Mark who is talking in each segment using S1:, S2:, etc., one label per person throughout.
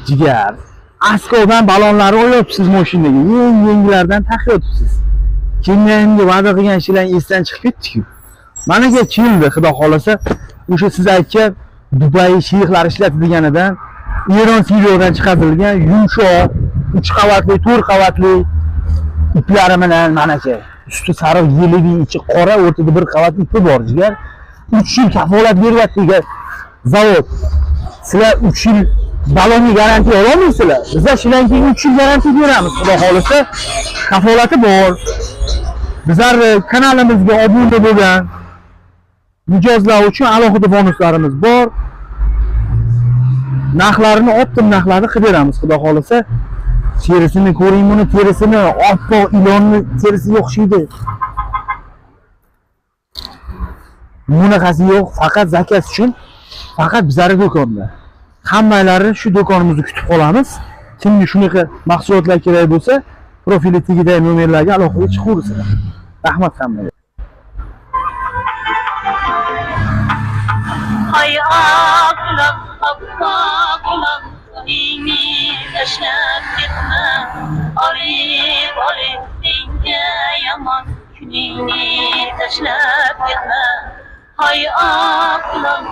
S1: jigar. Askodan balonlari o'yibsiz mashinaga. Yenglardan taqiyotibsiz. Kimga va'da qilgan ishlarning esdan chiqib ketdi-ku. Mana keldi, xudo xolasa, o'sha siz aytgan Dubay sheyxlar ishlatadiganidan Eron Siriyadan chiqarilgan yumshoq 3 qavatli, 4 qavatli iplari bilan manacha usti sariq yeligi, ichi qora, o'rtada bir qavat ipi bor jigar. 3 yil kafolat beryapti zavod. Sizlar 3 yil balonni garantiya ololmaysizlar. Bizlar shundan keyin 3 yil garantiya beramiz. Xudo xolasa, kafolati bor. Bizlar kanalimizga obuna bo'lgan mijozlar uchun alohida bonuslarimiz bor. Narxlarini optim narxlarni qilib beramiz. Xudo xolasa, terisini ko'ring, buni terisini oppoq ilonni terisiga o'xshaydi. Bunaqasi yo'q, faqat zakaz uchun, faqat bizlar do'konda. Hammalarini shu do'konimizda kutib qolamiz. Kimga shunaqa mahsulotlar kerak bo'lsa, profili tagida nomerlarga aloqaga chiqaverasizlar. Rahmat hammaga.
S2: Hay aqlam, aqlam, dinni tashlab ketma. Olib, senga yomon kuningni tashlab ketma. Hay aqlam,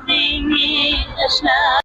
S2: dinni tashlab